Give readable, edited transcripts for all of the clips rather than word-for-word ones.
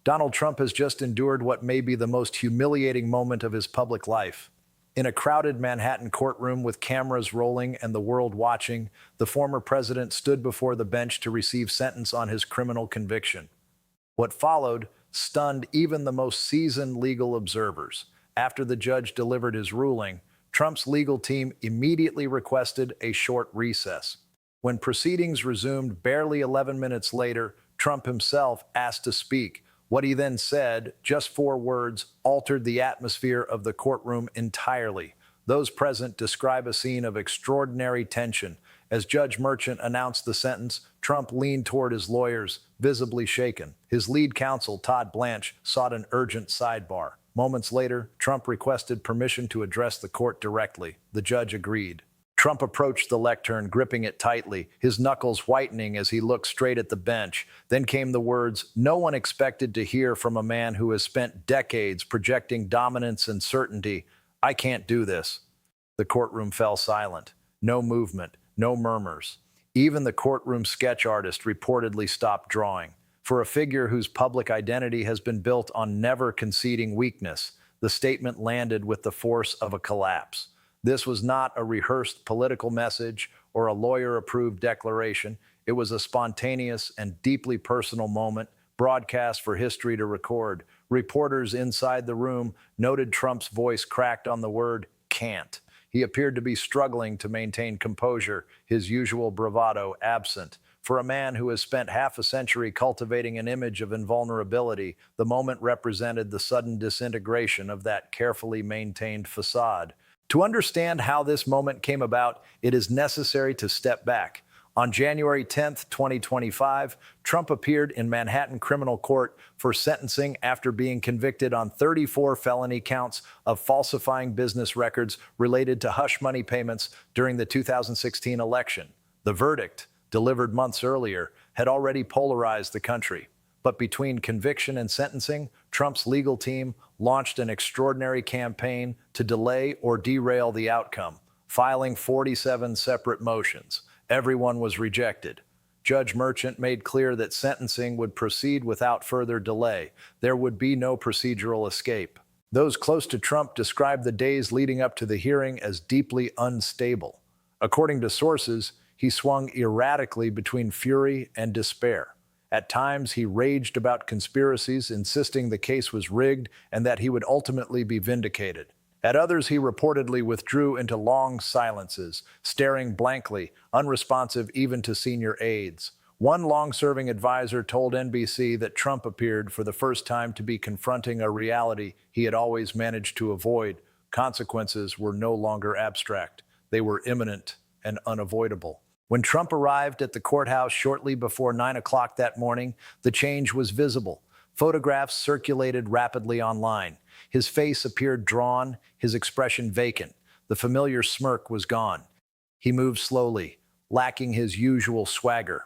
Donald Trump has just endured what may be the most humiliating moment of his public life. In a crowded Manhattan courtroom with cameras rolling and the world watching, the former president stood before the bench to receive sentence on his criminal conviction. What followed stunned even the most seasoned legal observers. After the judge delivered his ruling, Trump's legal team immediately requested a short recess. When proceedings resumed barely 11 minutes later, Trump himself asked to speak. What he then said, just 4 words, altered the atmosphere of the courtroom entirely. Those present describe a scene of extraordinary tension. As Judge Merchant announced the sentence, Trump leaned toward his lawyers, visibly shaken. His lead counsel, Todd Blanche, sought an urgent sidebar. Moments later, Trump requested permission to address the court directly. The judge agreed. Trump approached the lectern, gripping it tightly, his knuckles whitening as he looked straight at the bench. Then came the words no one expected to hear from a man who has spent decades projecting dominance and certainty. I can't do this. The courtroom fell silent. No movement, no murmurs. Even the courtroom sketch artist reportedly stopped drawing. For a figure whose public identity has been built on never conceding weakness, the statement landed with the force of a collapse. This was not a rehearsed political message or a lawyer-approved declaration. It was a spontaneous and deeply personal moment, broadcast for history to record. Reporters inside the room noted Trump's voice cracked on the word can't. He appeared to be struggling to maintain composure, his usual bravado absent. For a man who has spent half a century cultivating an image of invulnerability, the moment represented the sudden disintegration of that carefully maintained facade. To understand how this moment came about, it is necessary to step back. On January 10, 2025, Trump appeared in Manhattan criminal court for sentencing after being convicted on 34 felony counts of falsifying business records related to hush money payments during the 2016 election. The verdict, delivered months earlier, had already polarized the country. But between conviction and sentencing, Trump's legal team launched an extraordinary campaign to delay or derail the outcome, filing 47 separate motions. Everyone was rejected. Judge Merchant made clear that sentencing would proceed without further delay. There would be no procedural escape. Those close to Trump described the days leading up to the hearing as deeply unstable. According to sources, he swung erratically between fury and despair. At times, he raged about conspiracies, insisting the case was rigged and that he would ultimately be vindicated. At others, he reportedly withdrew into long silences, staring blankly, unresponsive even to senior aides. One long-serving advisor told NBC that Trump appeared for the first time to be confronting a reality he had always managed to avoid. Consequences were no longer abstract. They were imminent and unavoidable. When Trump arrived at the courthouse shortly before 9 o'clock that morning, the change was visible. Photographs circulated rapidly online. His face appeared drawn, his expression vacant. The familiar smirk was gone. He moved slowly, lacking his usual swagger.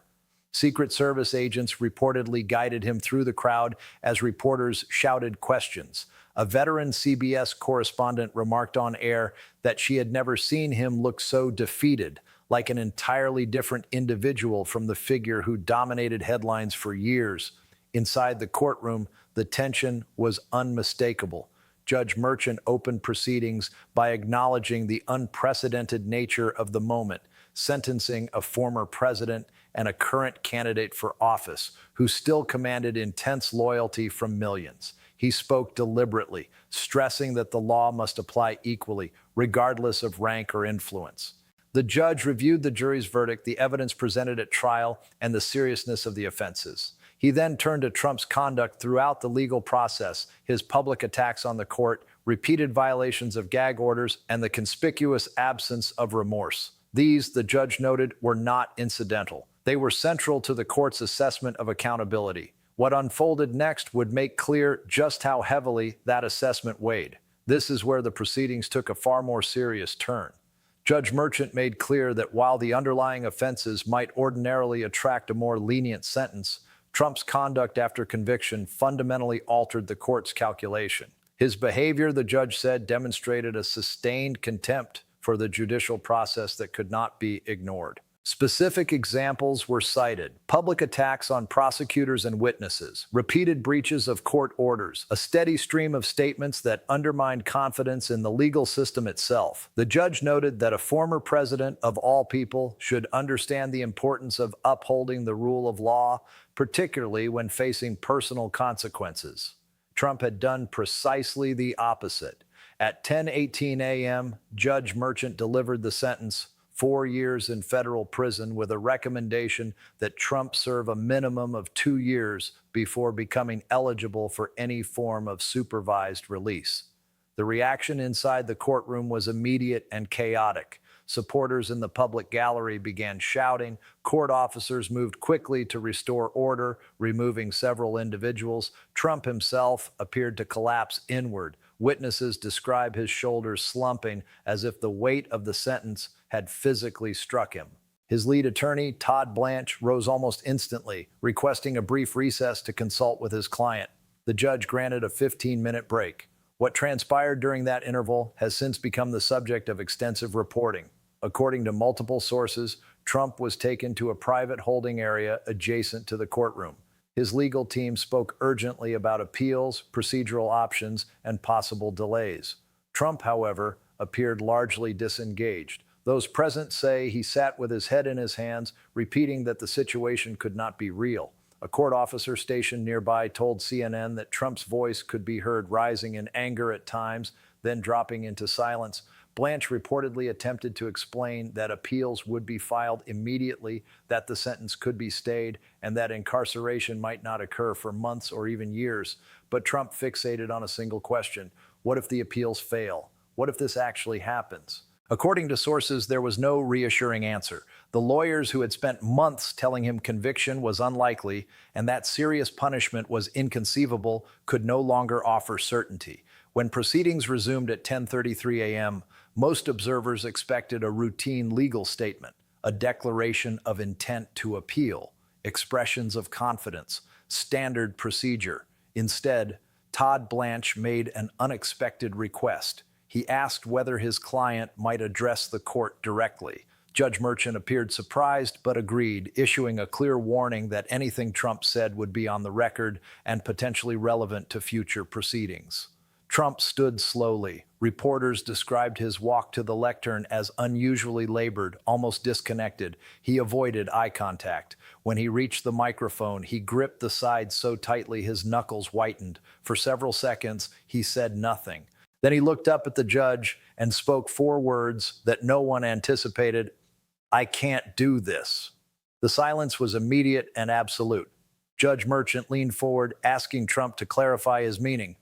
Secret Service agents reportedly guided him through the crowd as reporters shouted questions. A veteran CBS correspondent remarked on air that she had never seen him look so defeated, like an entirely different individual from the figure who dominated headlines for years. Inside the courtroom, the tension was unmistakable. Judge Merchant opened proceedings by acknowledging the unprecedented nature of the moment, sentencing a former president and a current candidate for office who still commanded intense loyalty from millions. He spoke deliberately, stressing that the law must apply equally, regardless of rank or influence. The judge reviewed the jury's verdict, the evidence presented at trial, and the seriousness of the offenses. He then turned to Trump's conduct throughout the legal process, his public attacks on the court, repeated violations of gag orders, and the conspicuous absence of remorse. These, the judge noted, were not incidental. They were central to the court's assessment of accountability. What unfolded next would make clear just how heavily that assessment weighed. This is where the proceedings took a far more serious turn. Judge Merchant made clear that while the underlying offenses might ordinarily attract a more lenient sentence, Trump's conduct after conviction fundamentally altered the court's calculation. His behavior, the judge said, demonstrated a sustained contempt for the judicial process that could not be ignored. Specific examples were cited: public attacks on prosecutors and witnesses, repeated breaches of court orders, a steady stream of statements that undermined confidence in the legal system itself. The judge noted that a former president of all people should understand the importance of upholding the rule of law, particularly when facing personal consequences. Trump had done precisely the opposite. At 10:18 a.m., Judge Merchant delivered the sentence: 4 years in federal prison, with a recommendation that Trump serve a minimum of 2 years before becoming eligible for any form of supervised release. The reaction inside the courtroom was immediate and chaotic. Supporters in the public gallery began shouting. Court officers moved quickly to restore order, removing several individuals. Trump himself appeared to collapse inward. Witnesses describe his shoulders slumping as if the weight of the sentence had physically struck him. His lead attorney, Todd Blanche, rose almost instantly, requesting a brief recess to consult with his client. The judge granted a 15-minute break. What transpired during that interval has since become the subject of extensive reporting. According to multiple sources, Trump was taken to a private holding area adjacent to the courtroom. His legal team spoke urgently about appeals, procedural options, and possible delays. Trump, however, appeared largely disengaged. Those present say he sat with his head in his hands, repeating that the situation could not be real. A court officer stationed nearby told CNN that Trump's voice could be heard rising in anger at times, then dropping into silence. Blanche reportedly attempted to explain that appeals would be filed immediately, that the sentence could be stayed, and that incarceration might not occur for months or even years. But Trump fixated on a single question: what if the appeals fail? What if this actually happens? According to sources, there was no reassuring answer. The lawyers who had spent months telling him conviction was unlikely and that serious punishment was inconceivable could no longer offer certainty. When proceedings resumed at 10:33 a.m., most observers expected a routine legal statement, a declaration of intent to appeal, expressions of confidence, standard procedure. Instead, Todd Blanche made an unexpected request. He asked whether his client might address the court directly. Judge Merchant appeared surprised but agreed, issuing a clear warning that anything Trump said would be on the record and potentially relevant to future proceedings. Trump stood slowly. Reporters described his walk to the lectern as unusually labored, almost disconnected. He avoided eye contact. When he reached the microphone, he gripped the sides so tightly his knuckles whitened. For several seconds, he said nothing. Then he looked up at the judge and spoke 4 words that no one anticipated: "I can't do this." The silence was immediate and absolute. Judge Merchant leaned forward, asking Trump to clarify his meaning.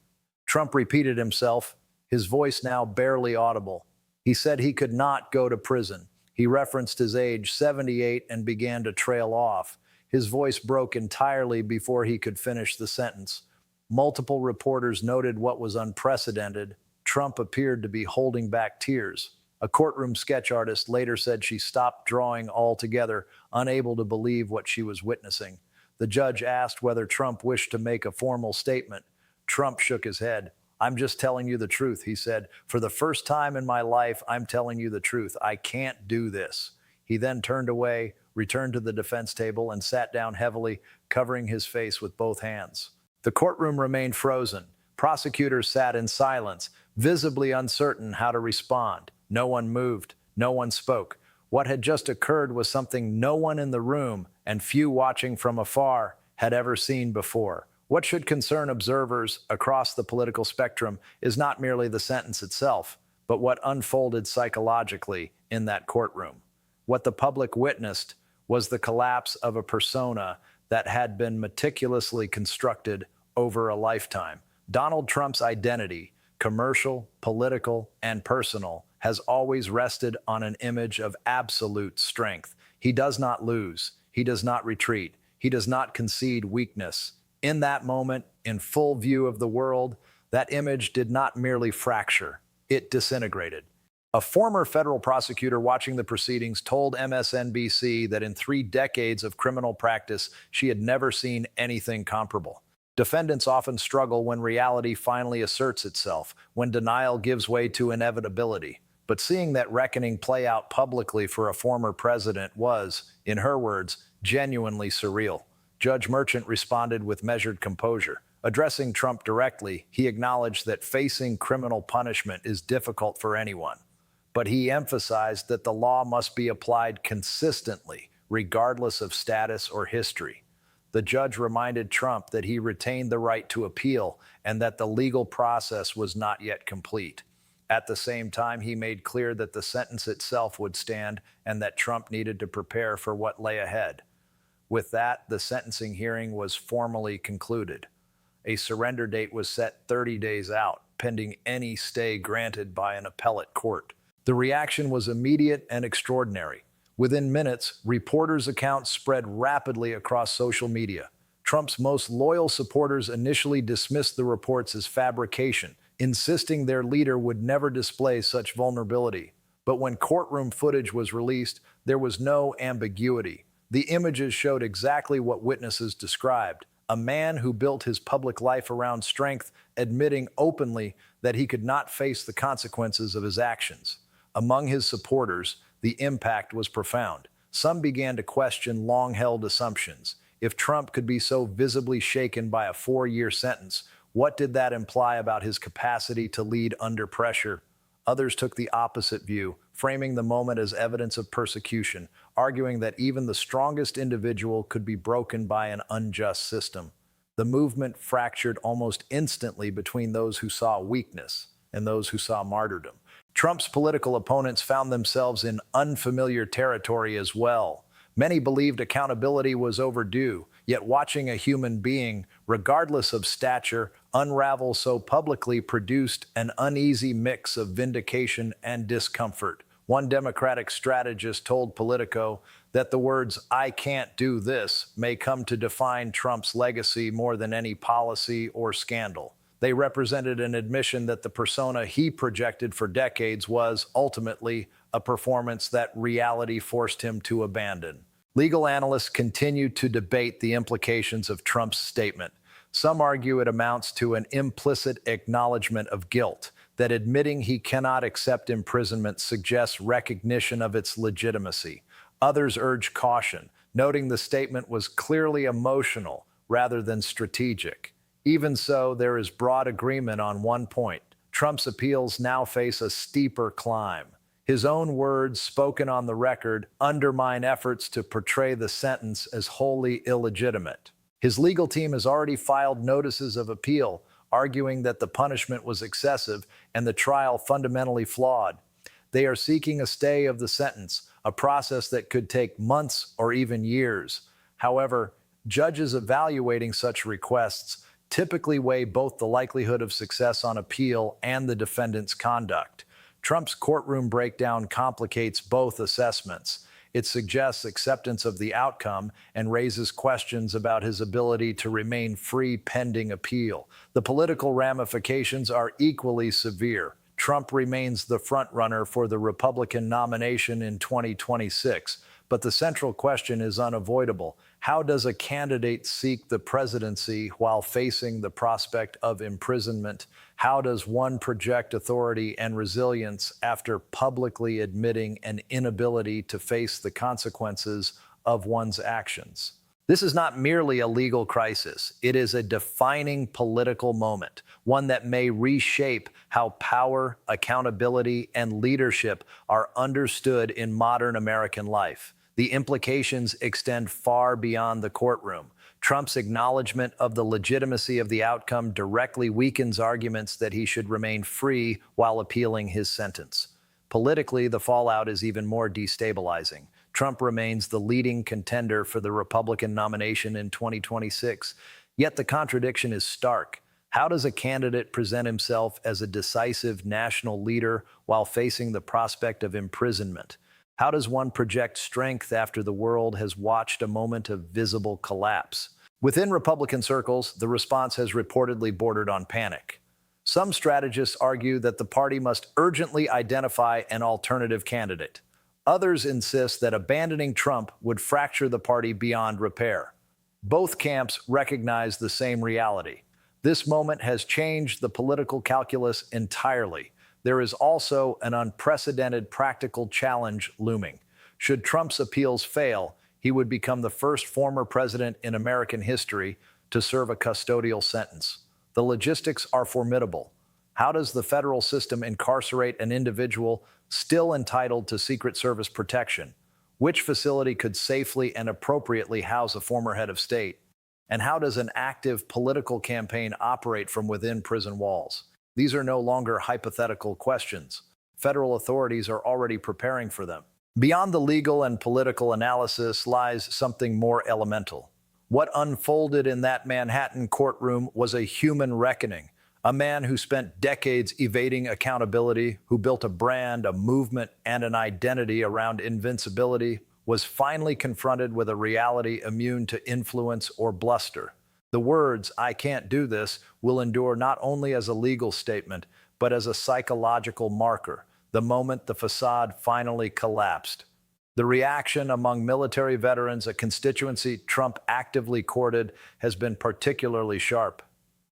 Trump repeated himself, his voice now barely audible. He said he could not go to prison. He referenced his age, 78, and began to trail off. His voice broke entirely before he could finish the sentence. Multiple reporters noted what was unprecedented. Trump appeared to be holding back tears. A courtroom sketch artist later said she stopped drawing altogether, unable to believe what she was witnessing. The judge asked whether Trump wished to make a formal statement. Trump shook his head. "I'm just telling you the truth," he said. "For the first time in my life, I'm telling you the truth. I can't do this." He then turned away, returned to the defense table, and sat down heavily, covering his face with both hands. The courtroom remained frozen. Prosecutors sat in silence, visibly uncertain how to respond. No one moved. No one spoke. What had just occurred was something no one in the room, and few watching from afar, had ever seen before. What should concern observers across the political spectrum is not merely the sentence itself, but what unfolded psychologically in that courtroom. What the public witnessed was the collapse of a persona that had been meticulously constructed over a lifetime. Donald Trump's identity, commercial, political, and personal, has always rested on an image of absolute strength. He does not lose. He does not retreat. He does not concede weakness. In that moment, in full view of the world, that image did not merely fracture, it disintegrated. A former federal prosecutor watching the proceedings told MSNBC that in 3 decades of criminal practice, she had never seen anything comparable. Defendants often struggle when reality finally asserts itself, when denial gives way to inevitability. But seeing that reckoning play out publicly for a former president was, in her words, genuinely surreal. Judge Merchant responded with measured composure. Addressing Trump directly, he acknowledged that facing criminal punishment is difficult for anyone. But he emphasized that the law must be applied consistently, regardless of status or history. The judge reminded Trump that he retained the right to appeal and that the legal process was not yet complete. At the same time, he made clear that the sentence itself would stand and that Trump needed to prepare for what lay ahead. With that, the sentencing hearing was formally concluded. A surrender date was set 30 days out, pending any stay granted by an appellate court. The reaction was immediate and extraordinary. Within minutes, reporters' accounts spread rapidly across social media. Trump's most loyal supporters initially dismissed the reports as fabrication, insisting their leader would never display such vulnerability. But when courtroom footage was released, there was no ambiguity. The images showed exactly what witnesses described: a man who built his public life around strength, admitting openly that he could not face the consequences of his actions. Among his supporters, the impact was profound. Some began to question long-held assumptions. If Trump could be so visibly shaken by a 4-year sentence, what did that imply about his capacity to lead under pressure? Others took the opposite view, framing the moment as evidence of persecution, arguing that even the strongest individual could be broken by an unjust system. The movement fractured almost instantly between those who saw weakness and those who saw martyrdom. Trump's political opponents found themselves in unfamiliar territory as well. Many believed accountability was overdue, yet watching a human being, regardless of stature, unravel so publicly produced an uneasy mix of vindication and discomfort. One Democratic strategist told Politico that the words "I can't do this" may come to define Trump's legacy more than any policy or scandal. They represented an admission that the persona he projected for decades was, ultimately, a performance that reality forced him to abandon. Legal analysts continue to debate the implications of Trump's statement. Some argue it amounts to an implicit acknowledgement of guilt, that admitting he cannot accept imprisonment suggests recognition of its legitimacy. Others urge caution, noting the statement was clearly emotional rather than strategic. Even so, there is broad agreement on one point. Trump's appeals now face a steeper climb. His own words, spoken on the record, undermine efforts to portray the sentence as wholly illegitimate. His legal team has already filed notices of appeal, arguing that the punishment was excessive and the trial fundamentally flawed. They are seeking a stay of the sentence, a process that could take months or even years. However, judges evaluating such requests typically weigh both the likelihood of success on appeal and the defendant's conduct. Trump's courtroom breakdown complicates both assessments. It suggests acceptance of the outcome and raises questions about his ability to remain free pending appeal. The political ramifications are equally severe. Trump remains the frontrunner for the Republican nomination in 2026, but the central question is unavoidable. How does a candidate seek the presidency while facing the prospect of imprisonment? How does one project authority and resilience after publicly admitting an inability to face the consequences of one's actions? This is not merely a legal crisis. It is a defining political moment, one that may reshape how power, accountability, and leadership are understood in modern American life. The implications extend far beyond the courtroom. Trump's acknowledgement of the legitimacy of the outcome directly weakens arguments that he should remain free while appealing his sentence. Politically, the fallout is even more destabilizing. Trump remains the leading contender for the Republican nomination in 2026. Yet the contradiction is stark. How does a candidate present himself as a decisive national leader while facing the prospect of imprisonment? How does one project strength after the world has watched a moment of visible collapse? Within Republican circles, the response has reportedly bordered on panic. Some strategists argue that the party must urgently identify an alternative candidate. Others insist that abandoning Trump would fracture the party beyond repair. Both camps recognize the same reality. This moment has changed the political calculus entirely. there is also an unprecedented practical challenge looming. Should Trump's appeals fail, he would become the first former president in American history to serve a custodial sentence. The logistics are formidable. How does the federal system incarcerate an individual still entitled to Secret Service protection? Which facility could safely and appropriately house a former head of state? And how does an active political campaign operate from within prison walls? These are no longer hypothetical questions. Federal authorities are already preparing for them. Beyond the legal and political analysis lies something more elemental. What unfolded in that Manhattan courtroom was a human reckoning. A man who spent decades evading accountability, who built a brand, a movement, and an identity around invincibility, was finally confronted with a reality immune to influence or bluster. The words, "I can't do this," will endure not only as a legal statement, but as a psychological marker, the moment the facade finally collapsed. The reaction among military veterans, a constituency Trump actively courted, has been particularly sharp.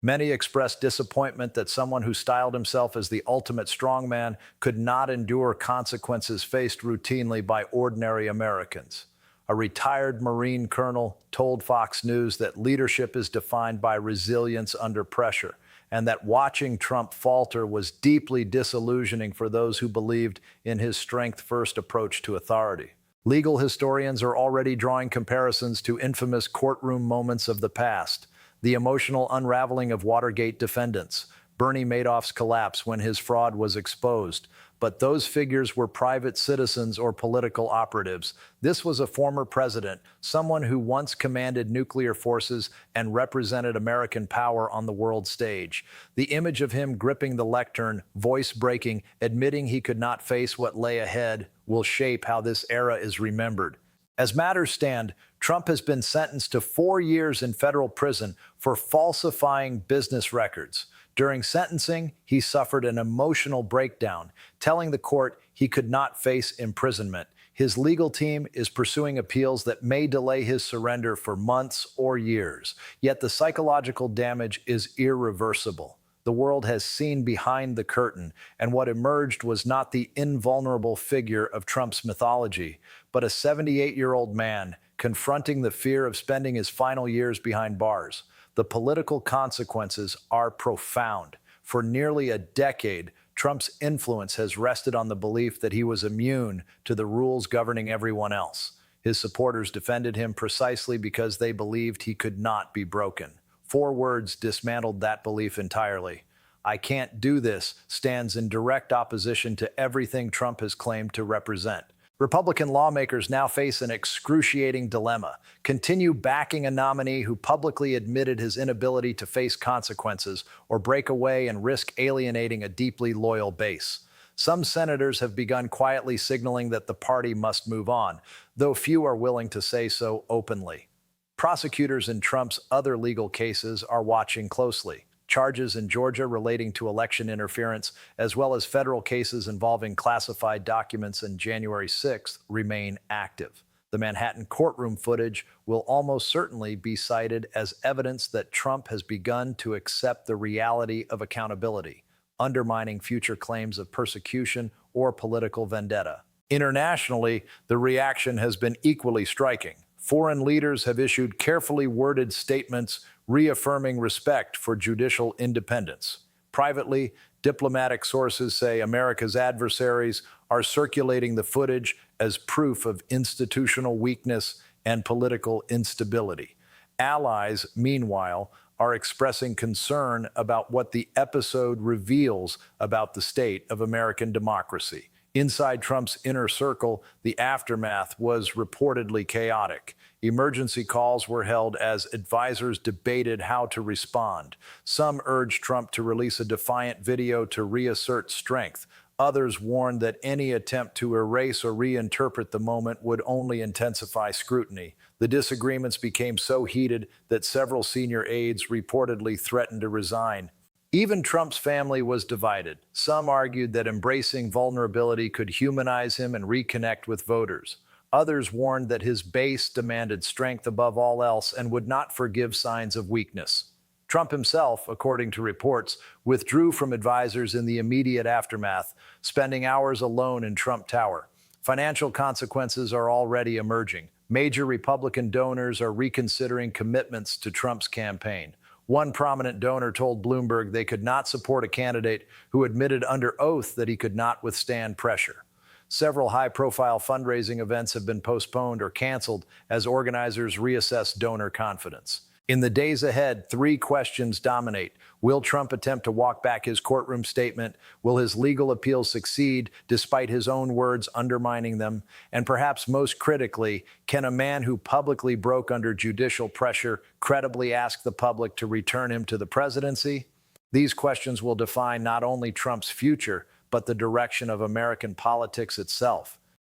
Many expressed disappointment that someone who styled himself as the ultimate strongman could not endure consequences faced routinely by ordinary Americans. A retired Marine colonel told Fox News that leadership is defined by resilience under pressure, and that watching Trump falter was deeply disillusioning for those who believed in his strength-first approach to authority. Legal historians are already drawing comparisons to infamous courtroom moments of the past: the emotional unraveling of Watergate defendants, Bernie Madoff's collapse when his fraud was exposed. But those figures were private citizens or political operatives. This was a former president, someone who once commanded nuclear forces and represented American power on the world stage. The image of him gripping the lectern, voice breaking, admitting he could not face what lay ahead, will shape how this era is remembered. As matters stand, Trump has been sentenced to 4 years in federal prison for falsifying business records. During sentencing, he suffered an emotional breakdown, telling the court he could not face imprisonment. His legal team is pursuing appeals that may delay his surrender for months or years. Yet the psychological damage is irreversible. The world has seen behind the curtain, and what emerged was not the invulnerable figure of Trump's mythology, but a 78-year-old man confronting the fear of spending his final years behind bars. The political consequences are profound. For nearly a decade, Trump's influence has rested on the belief that he was immune to the rules governing everyone else. His supporters defended him precisely because they believed he could not be broken. 4 words dismantled that belief entirely. "I can't do this" stands in direct opposition to everything Trump has claimed to represent. Republican lawmakers now face an excruciating dilemma: continue backing a nominee who publicly admitted his inability to face consequences, or break away and risk alienating a deeply loyal base. Some senators have begun quietly signaling that the party must move on, though few are willing to say so openly. Prosecutors in Trump's other legal cases are watching closely. Charges in Georgia relating to election interference, as well as federal cases involving classified documents on January 6th, remain active. The Manhattan courtroom footage will almost certainly be cited as evidence that Trump has begun to accept the reality of accountability, undermining future claims of persecution or political vendetta. Internationally, the reaction has been equally striking. Foreign leaders have issued carefully worded statements reaffirming respect for judicial independence. Privately, diplomatic sources say America's adversaries are circulating the footage as proof of institutional weakness and political instability. Allies, meanwhile, are expressing concern about what the episode reveals about the state of American democracy. Inside Trump's inner circle, the aftermath was reportedly chaotic. Emergency calls were held as advisors debated how to respond. Some urged Trump to release a defiant video to reassert strength. Others warned that any attempt to erase or reinterpret the moment would only intensify scrutiny. The disagreements became so heated that several senior aides reportedly threatened to resign. Even Trump's family was divided. Some argued that embracing vulnerability could humanize him and reconnect with voters. Others warned that his base demanded strength above all else and would not forgive signs of weakness. Trump himself, according to reports, withdrew from advisors in the immediate aftermath, spending hours alone in Trump Tower. Financial consequences are already emerging. Major Republican donors are reconsidering commitments to Trump's campaign. One prominent donor told Bloomberg they could not support a candidate who admitted under oath that he could not withstand pressure. Several high-profile fundraising events have been postponed or canceled as organizers reassess donor confidence. In the days ahead, three questions dominate. Will Trump attempt to walk back his courtroom statement? Will his legal appeal succeed despite his own words undermining them? And perhaps most critically, can a man who publicly broke under judicial pressure credibly ask the public to return him to the presidency? These questions will define not only Trump's future, but the direction of American politics itself.